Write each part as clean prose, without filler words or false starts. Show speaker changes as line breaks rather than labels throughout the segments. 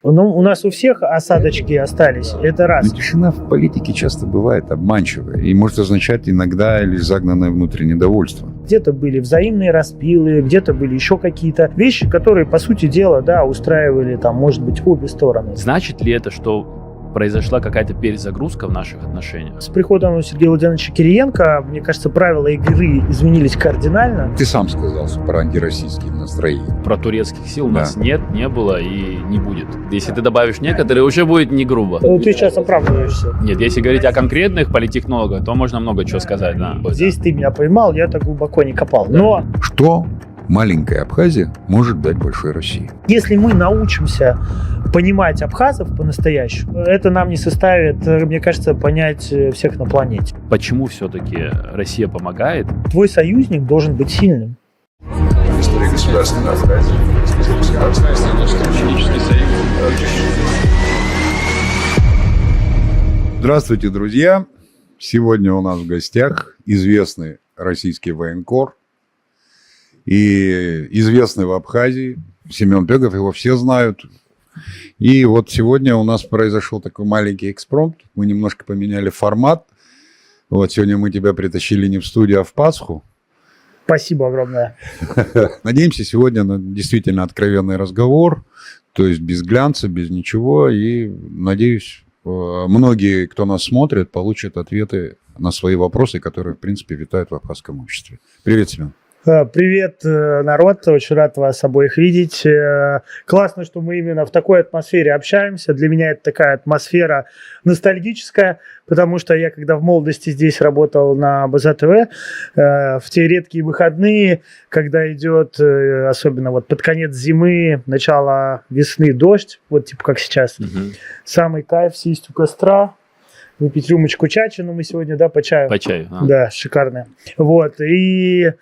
Ну, у нас у всех осадочки остались, это раз.
Но тишина в политике часто бывает обманчивая и может означать иногда лишь загнанное внутреннее недовольство.
Где-то были взаимные распилы, где-то были еще какие-то вещи, которые, по сути дела, да, устраивали там, может быть, обе стороны.
Значит ли это, что произошла какая-то перезагрузка в наших отношениях?
С приходом Сергея Владимировича Кириенко, мне кажется, правила игры изменились кардинально.
Ты сам сказал про антироссийские настроения.
Про турецких сил у
Да.
нас нет, не было и не будет. Если ты добавишь некоторые, уже будет не грубо.
Ты сейчас оправдываешься.
Нет, если говорить о конкретных политтехнологах, то можно много чего сказать, да.
Здесь ты меня поймал, я так глубоко не копал. Но
Что маленькая Абхазия может дать большой России?
если мы научимся понимать абхазов по-настоящему, это нам не составит, мне кажется, понять всех на планете.
Почему все-таки Россия помогает?
Твой союзник должен быть сильным.
История государственной Абхазии. Здравствуйте, друзья! Сегодня у нас в гостях известный российский военкор и известный в Абхазии Семен Пегов, его все знают. И вот сегодня у нас произошел такой маленький экспромт, мы немножко поменяли формат. Вот сегодня мы тебя притащили не в студию, а в Пасху.
Спасибо огромное.
Надеемся, сегодня на действительно откровенный разговор, то есть без глянца, без ничего. И, надеюсь, многие, кто нас смотрит, получат ответы на свои вопросы, которые, в принципе, витают в абхазском обществе. Привет, Семен.
Привет, народ, очень рад вас обоих видеть. Классно, что мы именно в такой атмосфере общаемся. Для меня это такая атмосфера ностальгическая, потому что я, когда в молодости здесь работал на БЗ-ТВ, в те редкие выходные, когда идет, особенно вот под конец зимы, начало весны, дождь, вот типа как сейчас, самый кайф сесть у костра, выпить рюмочку чачи, мы сегодня, да, по чаю.
По чаю.
Да, шикарно. Вот, и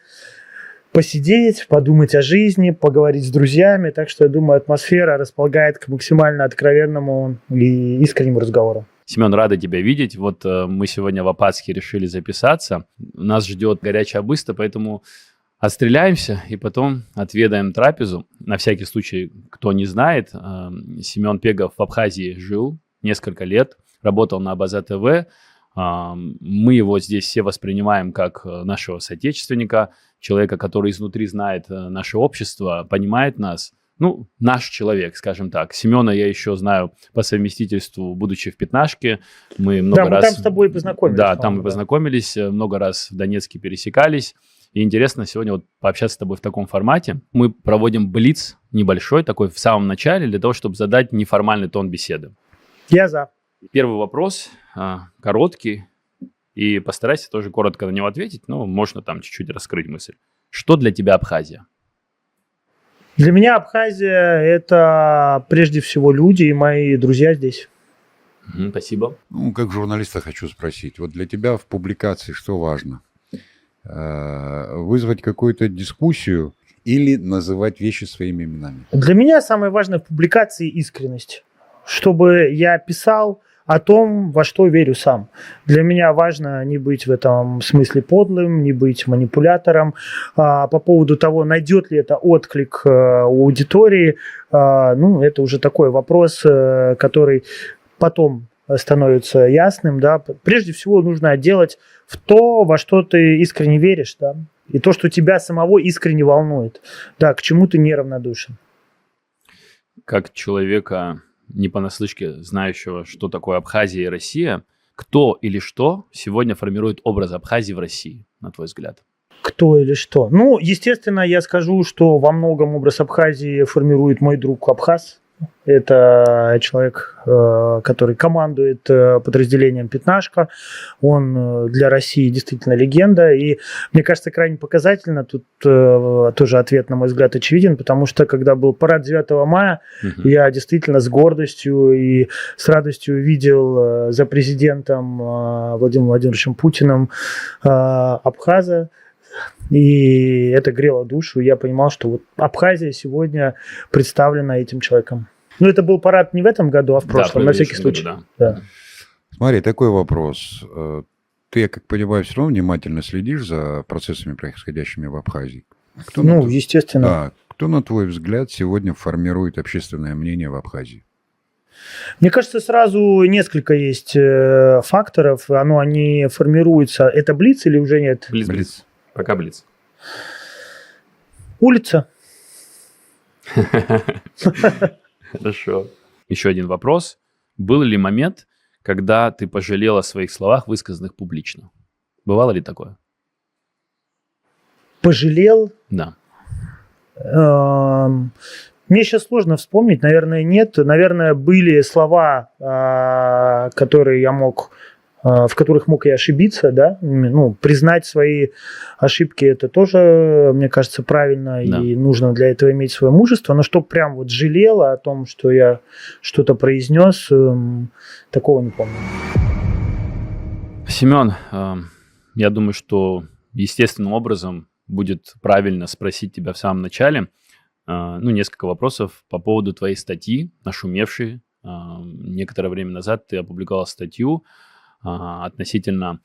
посидеть, подумать о жизни, поговорить с друзьями. Так что, я думаю, атмосфера располагает к максимально откровенному и искреннему разговору.
Семен, рада тебя видеть. Вот мы сегодня в Абхазске решили записаться. Нас ждет горячая быста, поэтому отстреляемся и потом отведаем трапезу. На всякий случай, кто не знает, Семен Пегов в Абхазии жил несколько лет, работал на БЗ-ТВ. Мы его здесь все воспринимаем как нашего соотечественника, человека, который изнутри знает наше общество, понимает нас. Ну, наш человек, скажем так. Семена я еще знаю по совместительству, будучи в Пятнашке. Мы много раз...
там с тобой познакомились.
Да, там мы познакомились, много раз в Донецке пересекались. И интересно сегодня вот пообщаться с тобой в таком формате. Мы проводим блиц небольшой, такой в самом начале, для того, чтобы задать неформальный тон беседы.
Я за.
Первый вопрос, короткий, и постарайся тоже коротко на него ответить, но можно там чуть-чуть раскрыть мысль. Что для тебя Абхазия?
Для меня Абхазия – это прежде всего люди и мои друзья здесь.
Спасибо.
Ну, как журналиста хочу спросить. Вот для тебя в публикации что важно? Вызвать какую-то дискуссию или называть вещи своими именами?
Для меня самое важное в публикации – искренность. Чтобы я писал о том, во что верю сам. Для меня важно не быть в этом смысле подлым, не быть манипулятором. По поводу того, найдет ли это отклик у аудитории, это уже такой вопрос, который потом становится ясным. Да. Прежде всего нужно делать в то, во что ты искренне веришь, да, и то, что тебя самого искренне волнует, да, к чему ты неравнодушен.
Как человека, не понаслышке знающего, что такое Абхазия и Россия, кто или что сегодня формирует образ Абхазии в России, на твой взгляд?
Кто или что? Ну, естественно, я скажу, что во многом образ Абхазии формирует мой друг Абхаз. Это человек, который командует подразделением «Пятнашка». Он для России действительно легенда. И мне кажется, крайне показательно, тут тоже ответ, на мой взгляд, очевиден, потому что, когда был парад 9 мая, я действительно с гордостью и с радостью видел за президентом Владимиром Владимировичем Путиным абхаза. И это грело душу. Я понимал, что вот Абхазия сегодня представлена этим человеком. Ну, это был парад не в этом году, а в прошлом, на всякий случай. Да.
Смотри, такой вопрос. Ты, я как понимаю, все равно внимательно следишь за процессами, происходящими в Абхазии?
Естественно.
Да. Кто, на твой взгляд, сегодня формирует общественное мнение в Абхазии?
Мне кажется, сразу несколько есть факторов. Они формируются. Это блиц или уже нет?
Блиц. Пока блиц.
Улица.
Хорошо. Еще один вопрос. Был ли момент, когда ты пожалел о своих словах, высказанных публично? Бывало ли такое?
Пожалел?
Да.
Мне сейчас сложно вспомнить, наверное, нет. Наверное, были слова, которые я мог, в которых мог я ошибиться, да. Ну, признать свои ошибки, это тоже, мне кажется, правильно,
Да.
и нужно для этого иметь свое мужество. Но чтоб прям вот жалела о том, что я что-то произнес, такого не помню.
Семен, я думаю, что естественным образом будет правильно спросить тебя в самом начале, несколько вопросов по поводу твоей статьи, нашумевшей. Некоторое время назад ты опубликовал статью относительно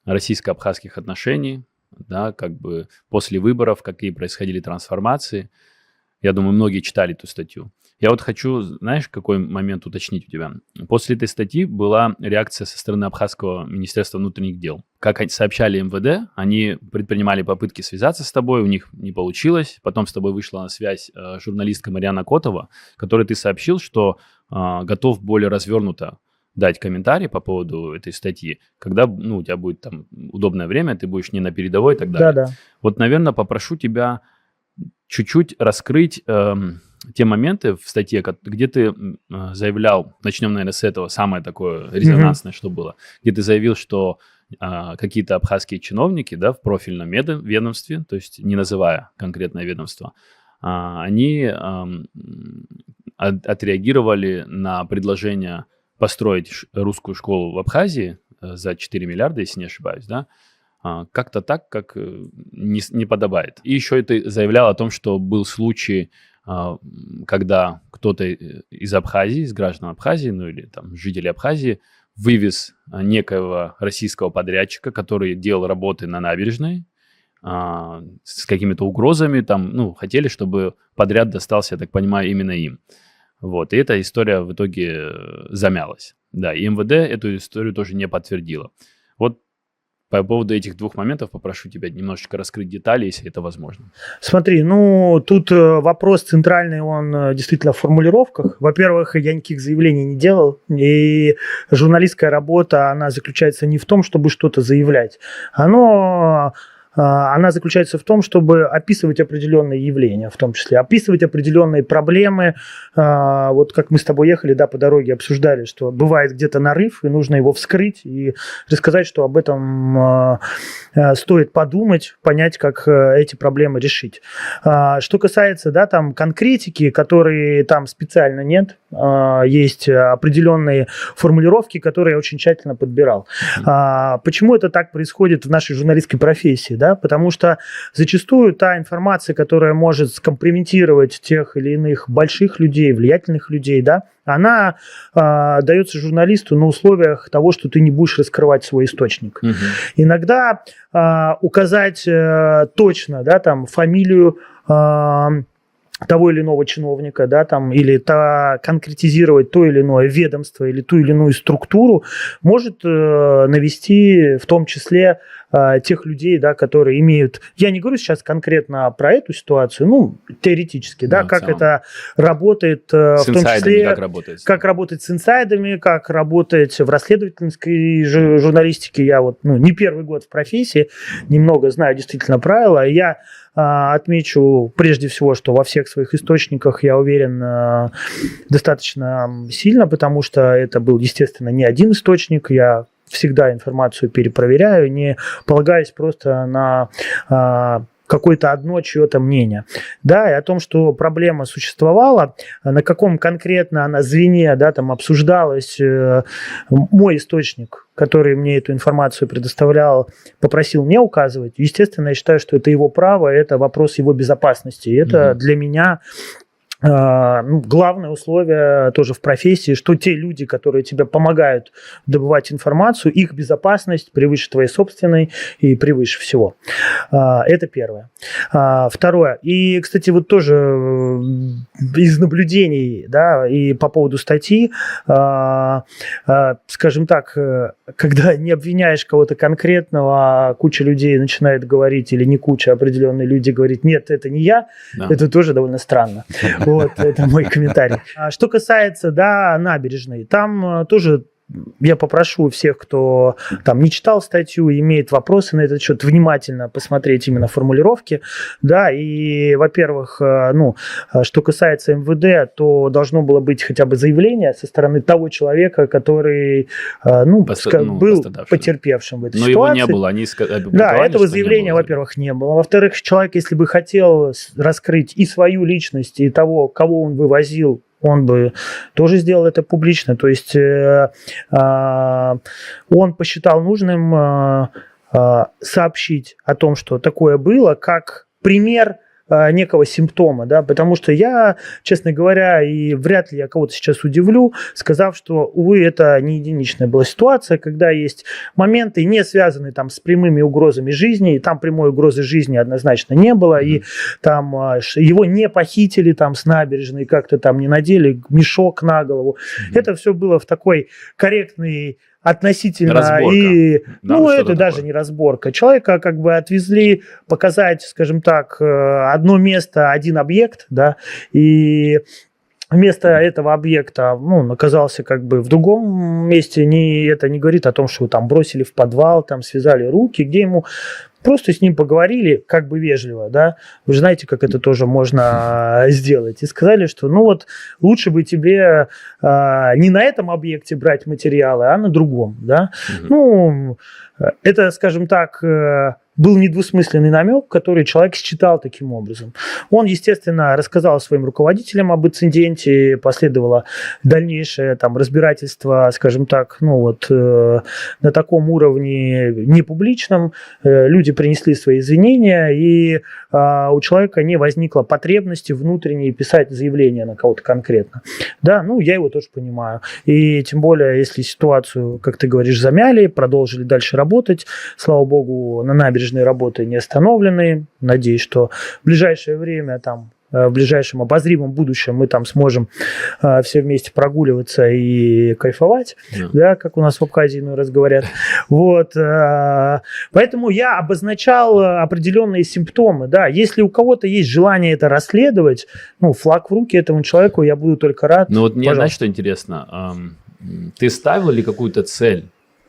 российско-абхазских отношений, да, как бы после выборов, какие происходили трансформации. Я думаю, многие читали эту статью. Я вот хочу, знаешь, какой момент уточнить у тебя. После этой статьи была реакция со стороны Абхазского министерства внутренних дел. Как сообщали МВД, они предпринимали попытки связаться с тобой, у них не получилось. Потом с тобой вышла на связь журналистка Марьяна Котова, которой ты сообщил, что готов более развернуто дать комментарий по поводу этой статьи, когда у тебя будет там удобное время, ты будешь не на передовой и так далее.
Да.
Вот, наверное, попрошу тебя чуть-чуть раскрыть те моменты в статье, где ты заявлял, начнем, наверное, с этого, самое такое резонансное, что было, где ты заявил, что какие-то абхазские чиновники, да, в профильном ведомстве, то есть не называя конкретное ведомство, они отреагировали на предложение построить русскую школу в Абхазии за 4 миллиарда, если не ошибаюсь, да, как-то так, как не подобает. И еще ты заявлял о том, что был случай, когда кто-то из Абхазии, из граждан Абхазии, или там жителей Абхазии, вывез некоего российского подрядчика, который делал работы на набережной с какими-то угрозами, там, хотели, чтобы подряд достался, я так понимаю, именно им. Вот, и эта история в итоге замялась. Да, и МВД эту историю тоже не подтвердила. Вот по поводу этих двух моментов попрошу тебя немножечко раскрыть детали, если это возможно.
Смотри, тут вопрос центральный, он действительно в формулировках. Во-первых, я никаких заявлений не делал, и журналистская работа, она заключается не в том, чтобы что-то заявлять. Она заключается в том, чтобы описывать определенные явления, в том числе описывать определенные проблемы. Вот как мы с тобой ехали, да, по дороге обсуждали, что бывает где-то нарыв, и нужно его вскрыть и рассказать, что об этом стоит подумать, понять, как эти проблемы решить. Что касается, да, там конкретики, которой там специально нет, есть определенные формулировки, которые я очень тщательно подбирал. Почему это так происходит в нашей журналистской профессии, да? Потому что зачастую та информация, которая может скомпрометировать тех или иных больших людей, влиятельных людей, да, она дается журналисту на условиях того, что ты не будешь раскрывать свой источник. Угу. Иногда указать точно, да, там, фамилию того или иного чиновника, да, там, или конкретизировать то или иное ведомство или ту или иную структуру может навести в том числе тех людей, да, которые имеют... Я не говорю сейчас конкретно про эту ситуацию, теоретически, да, как это работает, в том числе... Как работать с инсайдами, как работать в расследовательской журналистике. Я вот не первый год в профессии, немного знаю действительно правила. Я отмечу прежде всего, что во всех своих источниках я уверен достаточно сильно, потому что это был, естественно, не один источник. Я всегда информацию перепроверяю, не полагаясь просто на какое-то одно чье-то мнение. Да, и о том, что проблема существовала, на каком конкретно она звене, да, там обсуждалась, мой источник, который мне эту информацию предоставлял, попросил не указывать. Естественно, я считаю, что это его право, это вопрос его безопасности. И это для меня главное условие тоже в профессии, что те люди, которые тебе помогают добывать информацию, их безопасность превыше твоей собственной и превыше всего. Это первое. Второе. И, кстати, вот тоже из наблюдений, да, и по поводу статьи, скажем так, когда не обвиняешь кого-то конкретного, а куча людей начинает говорить, или не куча, определенные люди говорят, нет, это не я, да. Это тоже довольно странно. Вот, это мой комментарий. Что касается, да, набережной, там тоже я попрошу всех, кто там не читал статью, имеет вопросы на этот счет, внимательно посмотреть именно формулировки, да, и, во-первых, что касается МВД, то должно было быть хотя бы заявление со стороны того человека, который, был потерпевшим в этой ситуации. Но его не было, они
да,
этого заявления, во-первых, не было. Во-вторых, человек, если бы хотел раскрыть и свою личность, и того, кого он вывозил, он бы тоже сделал это публично. То есть он посчитал нужным сообщить о том, что такое было, как пример некого симптома, да, потому что я, честно говоря, и вряд ли я кого-то сейчас удивлю, сказав, что, увы, это не единичная была ситуация, когда есть моменты, не связанные там с прямыми угрозами жизни, и там прямой угрозы жизни однозначно не было, и там его не похитили там с набережной, как-то там не надели мешок на голову. Это все было в такой корректной относительно разборка. И, это такое. Даже не разборка. Человека как бы отвезли показать, скажем так, одно место, один объект, да, и вместо этого объекта, оказался как бы в другом месте. Это не говорит о том, что его там бросили в подвал, там связали руки, где ему просто с ним поговорили, как бы вежливо, да, вы же знаете, как это тоже можно сделать, и сказали, что, лучше бы тебе не на этом объекте брать материалы, а на другом, да. Это, скажем так, был недвусмысленный намек, который человек считал таким образом. Он, естественно, рассказал своим руководителям об инциденте, последовало дальнейшее там разбирательство, скажем так, на таком уровне непубличном. Люди принесли свои извинения, и у человека не возникло потребности внутренней писать заявление на кого-то конкретно. Да, я его тоже понимаю. И тем более, если ситуацию, как ты говоришь, замяли, продолжили дальше работать, слава богу, на набережной работы не остановлены. Надеюсь, что в ближайшее время, в ближайшем обозримом будущем мы там сможем все вместе прогуливаться и кайфовать, да, как у нас в Абхазии иной раз говорят. Вот. Поэтому я обозначал определенные симптомы. Да. Если у кого-то есть желание это расследовать, флаг в руки этому человеку, я буду только рад.
Мне, знаешь, что интересно? Ты ставил ли какую-то цель,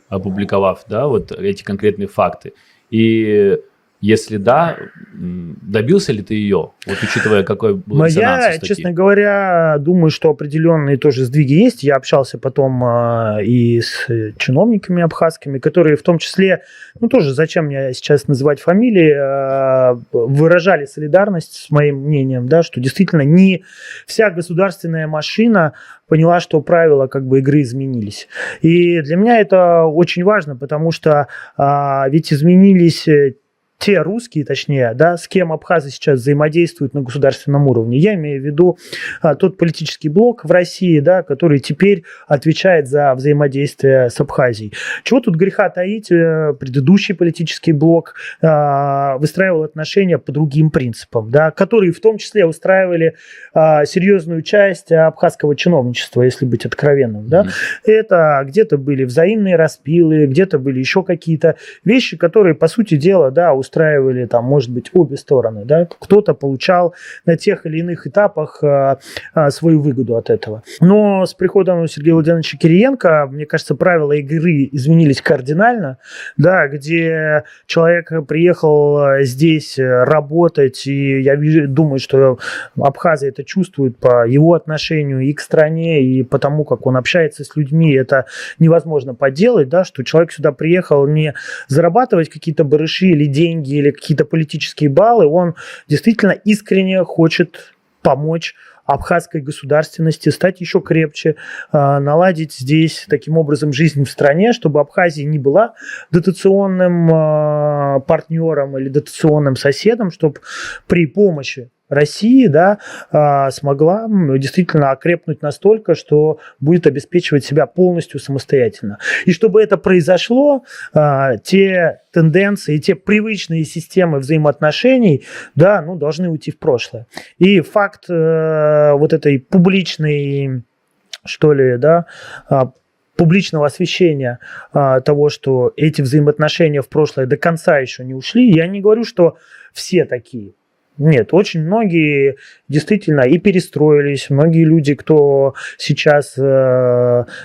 опубликовав, да, вот эти конкретные факты? И если да, добился ли ты ее, вот учитывая, какой был резонанс у статьи?
Я, честно говоря, думаю, что определенные тоже сдвиги есть. Я общался потом и с чиновниками абхазскими, которые в том числе, тоже зачем мне сейчас называть фамилии, выражали солидарность с моим мнением, да, что действительно не вся государственная машина поняла, что правила как бы игры изменились. И для меня это очень важно, потому что ведь изменились те русские, точнее, да, с кем абхазы сейчас взаимодействуют на государственном уровне. Я имею в виду тот политический блок в России, да, который теперь отвечает за взаимодействие с Абхазией. Чего тут греха таить, предыдущий политический блок выстраивал отношения по другим принципам, да, которые в том числе устраивали серьезную часть абхазского чиновничества, если быть откровенным. Да. Это где-то были взаимные распилы, где-то были еще какие-то вещи, которые, по сути дела, да, устраивали там, может быть, обе стороны. Да? Кто-то получал на тех или иных этапах свою выгоду от этого. Но с приходом Сергея Владимировича Кириенко, мне кажется, правила игры изменились кардинально, да, где человек приехал здесь работать, и я думаю, что абхазы это чувствуют по его отношению и к стране, и по тому, как он общается с людьми, это невозможно поделать, да, что человек сюда приехал не зарабатывать какие-то барыши или деньги, или какие-то политические баллы, он действительно искренне хочет помочь абхазской государственности стать еще крепче, наладить здесь таким образом жизнь в стране, чтобы Абхазия не была дотационным партнером или дотационным соседом, чтобы при помощи России, да, смогла действительно окрепнуть настолько, что будет обеспечивать себя полностью самостоятельно. И чтобы это произошло, те тенденции, те привычные системы взаимоотношений, да, ну, должны уйти в прошлое. И факт вот этой публичной, что ли, да, публичного освещения того, что эти взаимоотношения в прошлое до конца еще не ушли, я не говорю, что все такие. Нет, очень многие действительно и перестроились, многие люди, кто сейчас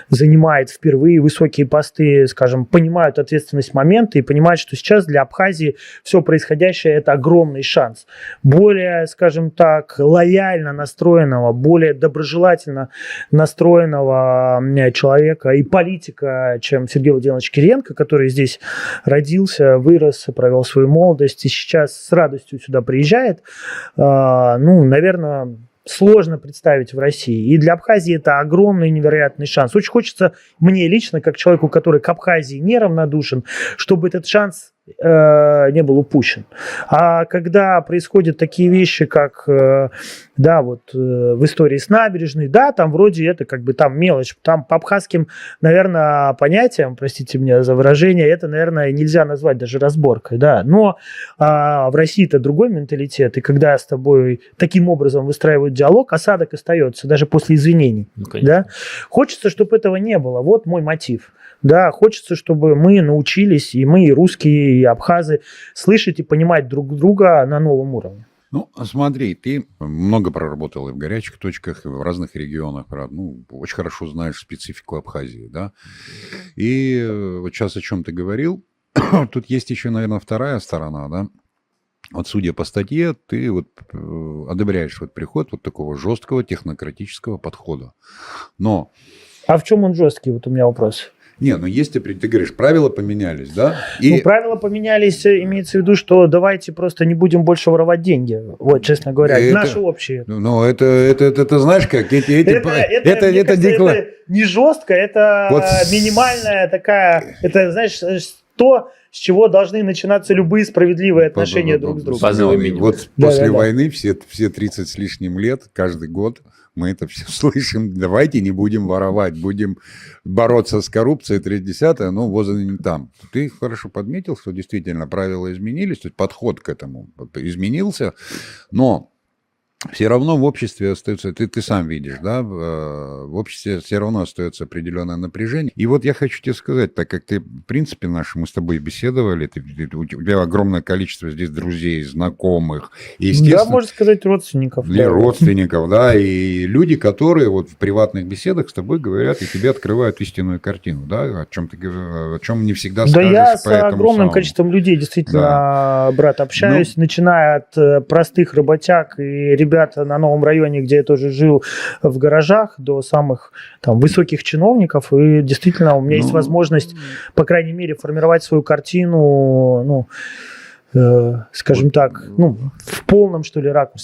занимает впервые высокие посты, скажем, понимают ответственность момента и понимают, что сейчас для Абхазии все происходящее – это огромный шанс. Более, скажем так, лояльно настроенного, более доброжелательно настроенного человека и политика, чем Сергей Владимирович Кириенко, который здесь родился, вырос, провел свою молодость и сейчас с радостью сюда приезжает. Ну, наверное, сложно представить в России. И для Абхазии это огромный невероятный шанс. Очень хочется мне лично, как человеку, который к Абхазии неравнодушен, чтобы этот шанс не был упущен. А когда происходят такие вещи, как да, вот в истории с набережной, да, там вроде это как бы там мелочь, там по абхазским, наверное, понятиям, простите меня за выражение, это, наверное, нельзя назвать даже разборкой, да, но в России это другой менталитет, и когда с тобой таким образом выстраивают диалог, осадок остается даже после извинений, да. Хочется, чтобы этого не было, вот мой мотив. Да, хочется, чтобы мы научились, и мы, и русские, и абхазы, слышать и понимать друг друга на новом уровне.
Ну, смотри, ты много проработал и в горячих точках, и в разных регионах, ну, очень хорошо знаешь специфику Абхазии, да. И вот сейчас о чем ты говорил, тут есть еще, наверное, вторая сторона, да. Вот судя по статье, ты вот одобряешь вот приход вот такого жесткого технократического подхода. Но...
А в чем он жесткий? Вот у меня вопрос.
Не, ну есть, ты говоришь, правила поменялись, да?
И... Ну, правила поменялись, имеется в виду, что давайте просто не будем больше воровать деньги. Вот, честно говоря, это, наши общие.
Ну, это знаешь как? Это
не жестко, это вот минимальная такая, это, знаешь, то, с чего должны начинаться любые справедливые отношения друг с другом.
Вот после войны все 30 с лишним лет, каждый год, мы это все слышим. Давайте не будем воровать, будем бороться с коррупцией, 3/10, но возраст не там. Ты хорошо подметил, что действительно правила изменились, то есть подход к этому изменился, но все равно в обществе остается, ты сам видишь, да, в обществе все равно остается определенное напряжение. И вот я хочу тебе сказать, так как ты, в принципе, мы с тобой беседовали, у тебя огромное количество здесь друзей, знакомых. И, естественно,
да, можно сказать, родственников.
Для родственников, да, и люди, которые вот в приватных беседах с тобой говорят и тебе открывают истинную картину, да, о чем не всегда скажешь.
Да, я с огромным количеством людей действительно, брат, общаюсь, начиная от простых работяг и ребят на новом районе, где я тоже жил, в гаражах, до самых там высоких чиновников, и действительно у меня есть возможность, по крайней мере, формировать свою картину, ну, скажем так, ну, в полном, что ли, ракурсе.